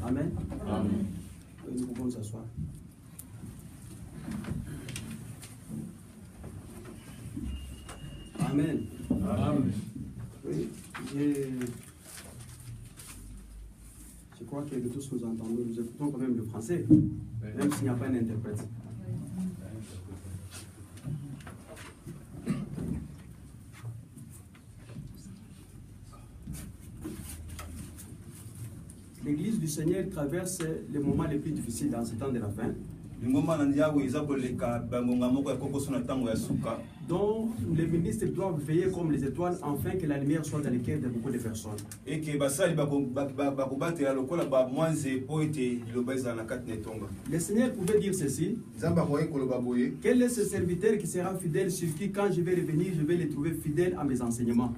Amen. Amen. Nous pouvons nous asseoir. Amen. Amen. Oui, je crois que de tout ce que nous entendons, nous écoutons quand même le français, même s'il n'y a pas un interprète. L'Église du Seigneur traverse les moments les plus difficiles dans ce temps de la fin. Donc les ministres doivent veiller comme les étoiles afin que la lumière soit dans les cœurs de beaucoup de personnes. Le Seigneur pouvait dire ceci: quel est ce serviteur qui sera fidèle sur qui, quand je vais revenir, je vais le trouver fidèle à mes enseignements.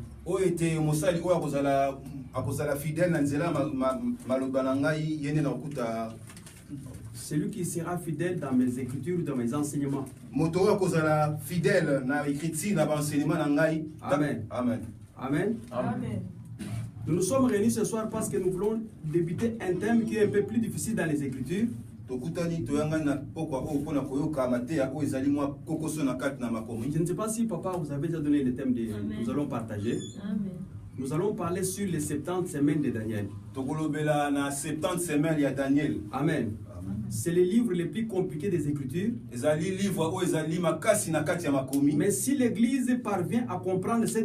Celui qui sera fidèle dans mes écritures, dans mes enseignements. Amen. Amen. Amen. Amen. Nous nous sommes réunis ce soir parce que nous voulons débuter un thème qui est un peu plus difficile dans les écritures. Je ne sais pas si papa vous avez déjà donné le thème que nous allons partager. Amen. Nous allons parler sur les 70 semaines de Daniel. Amen. C'est le livre le plus compliqué des Écritures. Mais si l'Église parvient à comprendre ces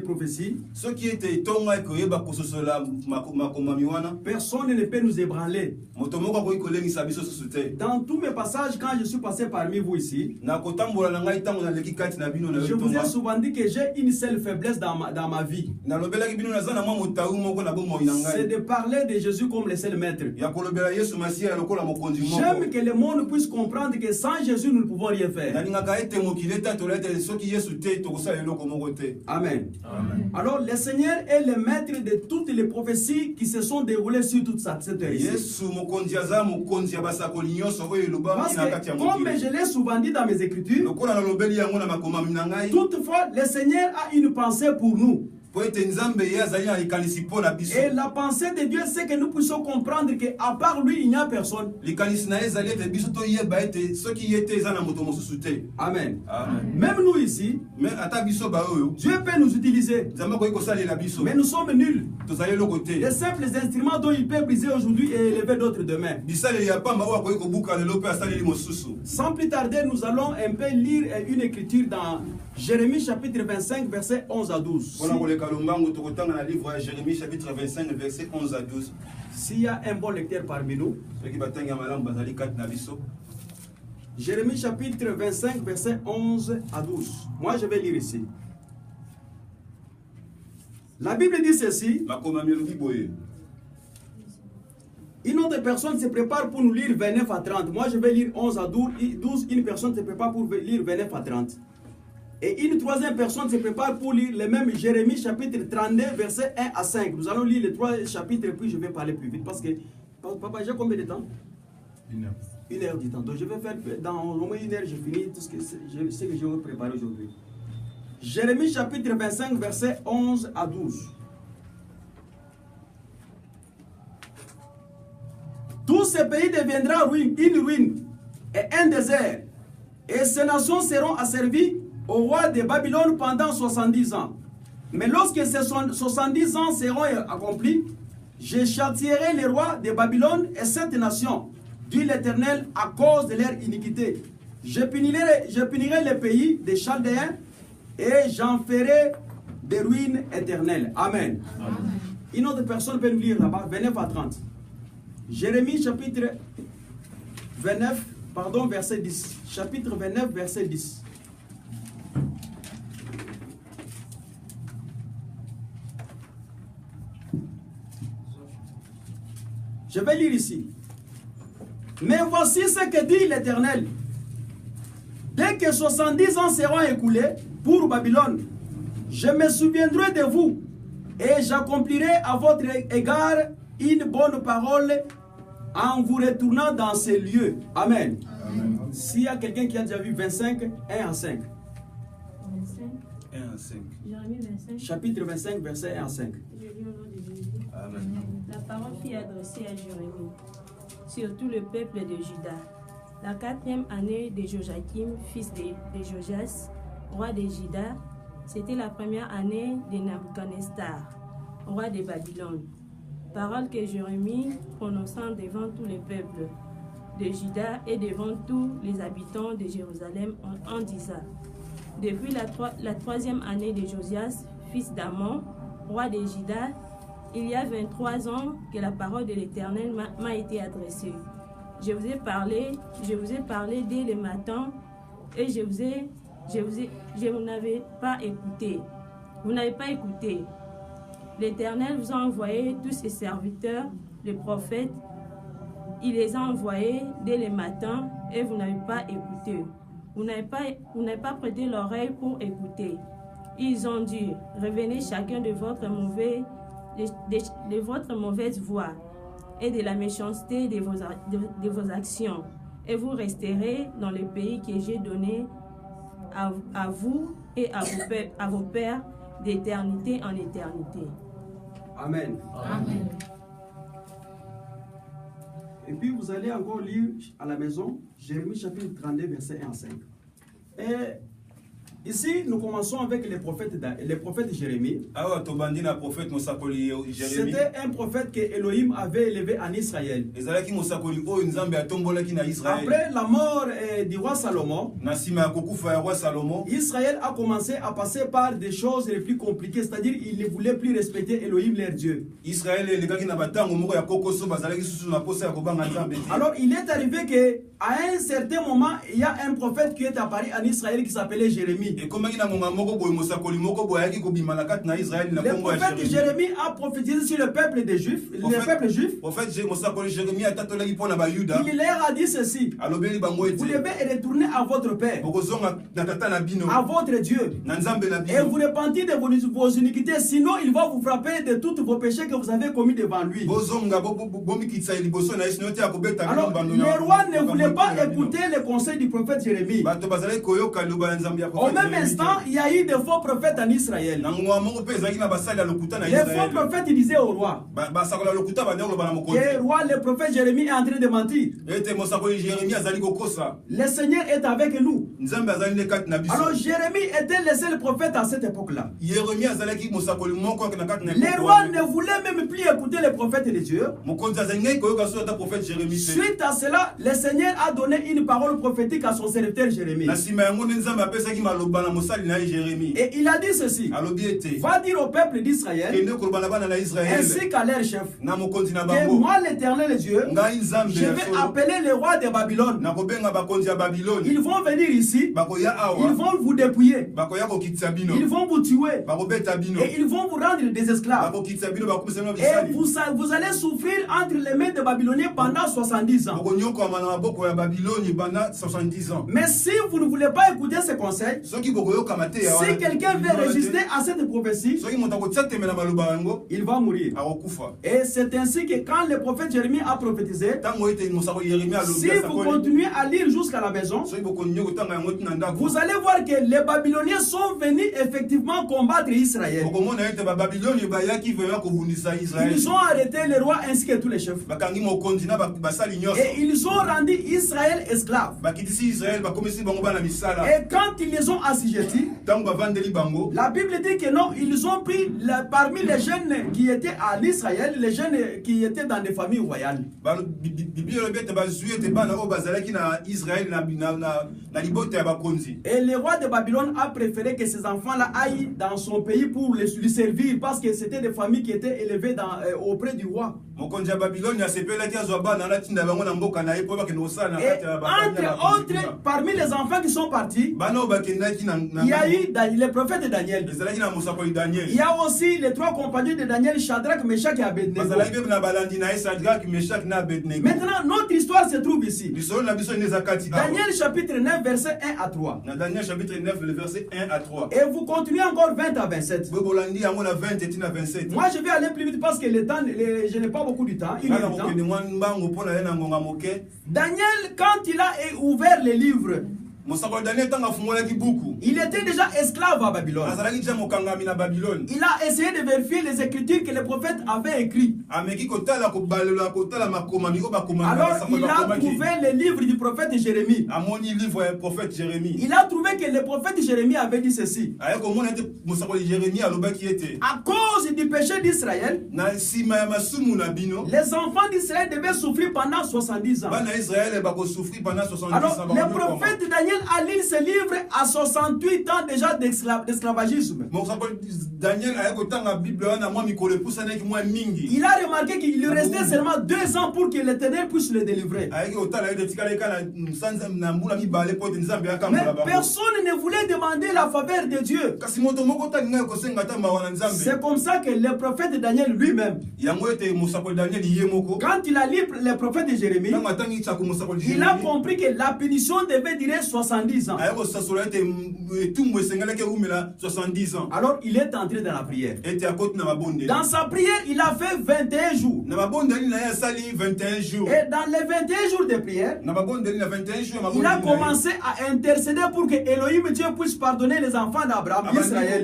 prophéties, personne ne peut nous ébranler. Dans tous mes passages, quand je suis passé parmi vous ici, je vous ai souvent dit que j'ai une seule faiblesse dans ma vie. C'est de parler de Jésus comme le seul maître. J'aime que le monde puisse comprendre que sans Jésus, nous ne pouvons rien faire. Amen. Amen. Alors, le Seigneur est le maître de toutes les prophéties qui se sont déroulées sur toute cette terre. Parce que, comme je l'ai souvent dit dans mes écritures, toutefois, le Seigneur a une pensée pour nous. Et la pensée de Dieu, c'est que nous puissions comprendre qu'à part lui, il n'y a personne. Amen. Amen. Même nous ici, Dieu peut nous utiliser. Mais nous sommes nuls. Les simples instruments dont il peut briser aujourd'hui et élever d'autres demain. Sans plus tarder, nous allons un peu lire une écriture dans Jérémie chapitre 25, versets 11 à 12. Jérémie chapitre 25, versets 11 à 12. S'il y a un bon lecteur parmi nous, Jérémie chapitre 25, versets 11 à 12. Moi, je vais lire ici. La Bible dit ceci. Une autre personne se prépare pour nous lire 29 à 30. Moi, je vais lire 11 à 12. Une personne se prépare pour lire 29 à 30. Et une troisième personne se prépare pour lire le même Jérémie chapitre 32, verset 1 à 5. Nous allons lire les trois chapitres et puis je vais parler plus vite. Parce que, papa, j'ai combien de temps? 1 heure. 1 heure du temps. Donc je vais faire, dans au moins 1 heure, je finis tout ce que je vais préparer aujourd'hui. Jérémie chapitre 25, verset 11 à 12. Tout ce pays deviendra une ruine et un désert. Et ces nations seront asservies au roi de Babylone pendant 70 ans. Mais lorsque ces 70 ans seront accomplis, je châtierai les rois de Babylone et cette nation, dit l'Éternel, à cause de leur iniquité. Je punirai les pays des Chaldéens et j'en ferai des ruines éternelles. Amen. Amen. Une autre personne peut nous lire là-bas, 29 à 30. Jérémie chapitre 29, verset 10. Chapitre 29, verset 10. Je vais lire ici. Mais voici ce que dit l'Éternel. Dès que 70 ans seront écoulés pour Babylone, je me souviendrai de vous et j'accomplirai à votre égard une bonne parole en vous retournant dans ces lieux. Amen. Amen. S'il y a quelqu'un qui a déjà vu 25, 1 à 5. 25. 1 à 5. Jérémie 25. Chapitre 25, verset 1 à 5. Je lis au nom de Jésus. Amen. La parole fut adressée à Jérémie, sur tout le peuple de Juda. La 4e année de Joachim, fils de Josias, roi de Juda, c'était la première année de Nabuchodonosor, roi de Babylone. Parole que Jérémie prononçant devant tout le peuple de Juda et devant tous les habitants de Jérusalem en disant: Depuis la 3e année de Josias, fils d'Amon, roi de Juda, il y a 23 ans que la parole de l'Éternel m'a été adressée. Je vous ai parlé dès le matin et vous n'avez pas écouté. Vous n'avez pas écouté. L'Éternel vous a envoyé tous ses serviteurs, les prophètes. Il les a envoyés dès le matin et vous n'avez pas écouté. Vous n'avez pas prêté l'oreille pour écouter. Ils ont dit: revenez chacun de votre mauvaise voie et de la méchanceté de vos actions, et vous resterez dans le pays que j'ai donné à vous et à vos pères d'éternité en éternité. Amen. Amen. Et puis vous allez encore lire à la maison Jérémie chapitre 32, verset 1 à 5. Et ici, nous commençons avec les prophètes Jérémie. Awa tobandi na prophète mosakoli Jérémie. C'était un prophète que Elohim avait élevé en Israël. Ezalaki mosakoli oyo Nzambe atombolaki na Israël. Après la mort du roi Salomon, Na sima ya kokufa ya roi Salomon, Israël a commencé à passer par des choses les plus compliquées, c'est-à-dire ils ne voulaient plus respecter Elohim leur Dieu. Israël elekaki na batango moko ya kokoso bazalaki susu na posa ya kobanga Nzambe. Alors il est arrivé que à un certain moment, il y a un prophète qui est apparu en Israël qui s'appelait Jérémie. Et comme na monga moko boy mosakoli moko boy yaki kobima na kati na Israël na Le kombo ya prophète Jérémie a prophétisé sur le peuple des Juifs, le peuple juif. Prophète mosakoli Jérémie atatolaki pona ba Yuda. Il leur a dit ceci: Alobeli bango ete. vous devez retourner à votre père, Bokozonga na tata na bino. à votre Dieu, Na Nzambe na et vous bino. repentir de vos iniquités, sinon il va vous frapper de tous vos péchés que vous avez commis devant lui. Bozonga bomikitsa liboso na yesu te akobeta Alors, les rois ne voulaient pas écouter les conseils du prophète Jérémie. Bato bazalaki koyoka loba ya Nzambe ya Au prophète. même instant, il y a eu des faux prophètes en Israël. Na ngwa moko pe ezalaki na basali ya lokuta na Les faux Israël. prophètes disaient au roi Basakola lokuta bandeko loba na mokonzi. que roi, le prophète Jérémie est en train de mentir. Ete mosakoli Jérémie azali kokosa. Le Seigneur est avec nous. Nzambe azali ne kati na biso. Alors Jérémie était le seul prophète à cette époque-là. Jérémie azalaki mosakoli moko na kati na Les rois ne voulaient même plus écouter les prophètes de Dieu. mokonzi azali ngai koyoka so ata prophète Jérémie te. Suite à cela, le Seigneur a donné une parole prophétique à son serviteur Jérémie. Na sima yango nde Nzambe apesaki maloba na mosali na ye Jérémie. Et il a dit ceci: Alobi ete va dire au peuple d'Israël kende koloba na bana na Israël ainsi qu'à leur chef na mokonzi na que bango. moi l'Éternel Dieu, Ngai Nzambe je ya vais solo. appeler les rois de Babylone. Na kobenga bakonzi ya Babylone. Ils vont venir ici, Bakoya ils awa. vont vous dépouiller, Bakoya kokitisa bino. ils vont vous tuer Bakobeta bino. et ils vont vous rendre des esclaves. Bakokitisa bino bakomisa bino Et bisali. vous allez souffrir entre les mains des Babyloniens pendant 70 ans. Bokonyokama na maboko ya Babylone bana 70 ans. Mais si vous ne voulez pas écouter ces conseils, Soki bokoyokama te ya wana. si quelqu'un veut résister à cette prophétie, Soki moto akotia temela maloba yango il va mourir. akokufa. Et c'est ainsi que quand le prophète Jérémie a prophétisé, Tango ete mosako Jérémie alobi si vous continuez à lire jusqu'à la maison, soki bokonyoko tanga yango tina ndako. vous allez voir que les Babyloniens sont venus effectivement combattre Israël. Bokomona ete ba Babylone bayaki vraiment kobundisa Israël. Ils ont arrêté les rois ainsi que tous les chefs. Bakangi mokonzi na basali nyonso. Et ils ont rendu Israël esclave. Bakitisi Israël bakomisi bango bana misala. Et quand ils les ont assujettis, Tango bavandeli bango. la Bible dit que non, ils ont pris parmi les jeunes qui étaient à l'Israël, les jeunes qui étaient dans des familles royales. Bible olobi ete bazwi ete bana oyo bazalaki na Israël na libota ya bakonzi. Et le roi de Babylone a préféré que ces enfants-là aillent dans son pays pour lui servir parce que c'était des familles qui étaient élevées auprès du roi. Mokonzi ya Babylone asepelaki azwa bana alatinda bango na mboka na ye po bakende kosala na Et kati ya bakanya ya entre bakonzi. autres, parmi les enfants qui sont partis, Bana oyo bakendaki na il y a eu le prophète Daniel. ezalaki na mosakoli Daniel. Il y a aussi les trois compagnons de Daniel, Shadrach, Meshach et Abednego. Bazalaki pe na balandi na ye Shadrach, Meshach na Abednego. Maintenant, notre histoire se trouve ici. Lisolo na biso eza kati awa. Daniel chapitre 9, verset 1 à 3. Na Daniel chapitre 9 le verset 1 à 3. Et vous continuez encore 20 à 27. Bobolandi yango na 20 et na 27. Moi, je vais aller plus vite parce que le temps, je n'ai pas beaucoup de temps. Il y a Nana du temps. kokende mbango pona ye na ngonga moke. Daniel, quand il a ouvert les livres, Mosakoli Daniel tanga fungolaki buku. il était déjà esclave à Babylone. Azalaki ja mokangami na Babylone. Il a essayé de vérifier les écritures que les prophètes avaient écrites. Ameki kotala kobalela kotala makomami o bakomami. Alors il a trouvé le livre du prophète Jérémie. Amoni livre ya prophète Jérémie. Il a trouvé que le prophète Jérémie avait dit ceci. Aye komona ete Mosakoli Jérémie alobaki ete. À cause du péché d'Israël, Na sima ya masumu na bino. les enfants d'Israël devaient souffrir pendant 70 ans. Bana Israël bako souffrir pendant 70 ans. Alors le prophète Daniel a lu ce livre à 68 ans déjà d'esclavagisme. Daniel aye kotanga Bible wana mwa mikolo pusana ki mwa mingi. Il a remarqué qu'il lui restait seulement 2 ans pour que l'Éternel puisse le délivrer. Aye kotala ete tikala kana sanza na mbula mibale pote nzambe Mais akambola ba. personne ne voulait demander la faveur de Dieu. Kasi moto moko talinga kosenga ta mawana nzambe. C'est comme ça que le prophète Daniel lui-même, Yango ete Mosakoli Daniel yemoko. quand il a lu le prophète de Jérémie, Nanga tangi tsako Mosakoli il a Jérémie. compris que la punition devait durer 70 ans. Aye ko sasola ete tumbo esengala ke umela 70 ans. Alors il est entré dans la prière. Ete akoti na mabonde. Dans sa prière, il a fait 21 jours. Na mabonde ali na ya sali 21 jours. Et dans les 21 jours de prière, Na mabonde ali na 21 jours mabonde. il a commencé à intercéder pour que Elohim Dieu puisse pardonner les enfants d'Abraham, d'Israël.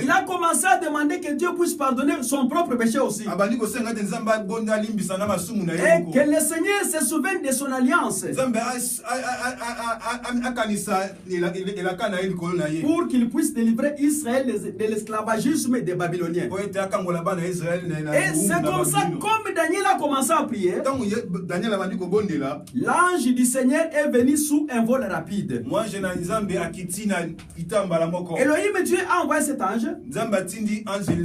Il a commencé à demander que Dieu puisse pardonner son propre péché aussi. Et que le Seigneur se souvienne de son alliance. Pour qu'il puisse délivrer Israël de l'esclavagisme des Babyloniens. Et c'est comme ça, comme Daniel a commencé à prier, l'ange du Seigneur est venu sous un vol rapide. Elohim Dieu a envoyé cet ange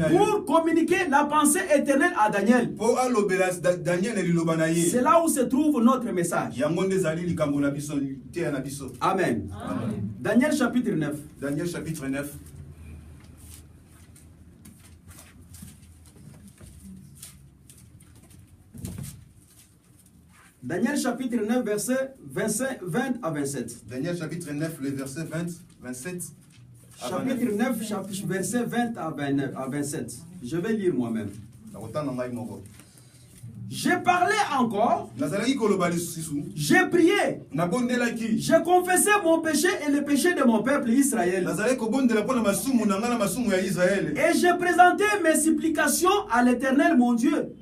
pour communiquer la pensée éternelle à Daniel. C'est là où se trouve notre message. Amen. Daniel chapitre 9. Daniel chapitre 9. Daniel chapitre 9, verset 20 à 27. Daniel chapitre 9, le verset 20, 27. Chapitre 9, verset 20 à 27. Je vais lire moi-même. J'ai parlé encore, j'ai prié, j'ai confessé mon péché et le péché de mon peuple Israël. Et j'ai présenté mes supplications à l'Éternel mon Dieu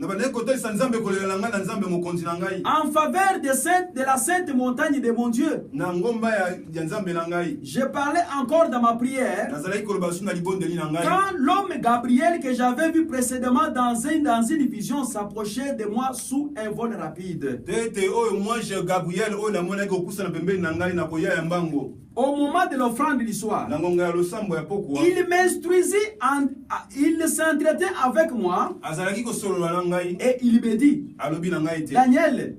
en faveur de la sainte montagne de mon Dieu. J'ai parlé encore dans ma prière quand l'homme Gabriel que j'avais vu précédemment dans une vision s'approchait de moi sous un vol rapide. Au moment de l'offrande du soir, il m'instruisit, il s'entretient avec moi et il me dit, Daniel,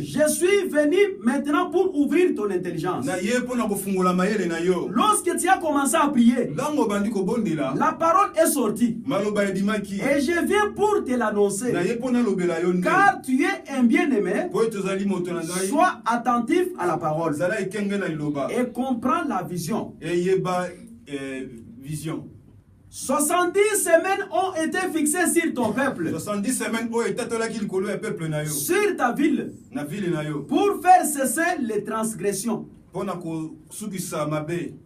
je suis venu maintenant pour ouvrir ton intelligence. Lorsque tu as commencé à prier, la parole est sortie et je viens pour te l'annoncer. Car tu es un bien-aimé, sois attentif à la parole et comprends la vision. 70 semaines ont été fixées sur ton peuple, 70 semaines sur ta ville, pour faire cesser les transgressions,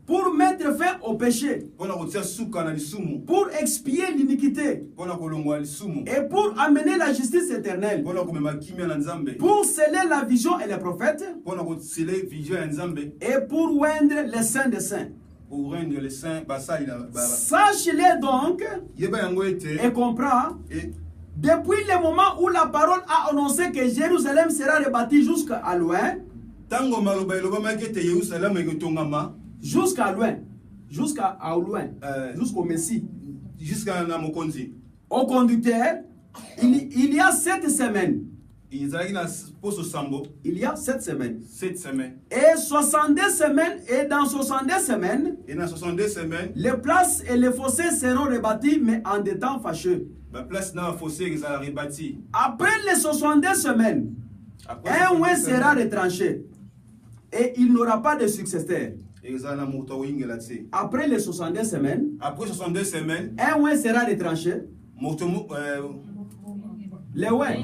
pour mettre fin au péché, pour expier l'iniquité et pour amener la justice éternelle, pour sceller la vision et les prophètes et pour oindre les saints des saints. Sache-les donc et comprends. Depuis le moment où la parole a annoncé que Jérusalem sera rebâtie jusqu'à loin, jusqu'au Messie, au conducteur, il y a 7 semaines. Il y a 7 semaines. Et 62 semaines, et dans 62 semaines, les places et les fossés seront rebâtis, mais en des temps fâcheux. Après les 62 semaines, un ouin sera retranché et il n'aura pas de successeur. Après les 62 semaines, un ouin sera retranché moto les ouais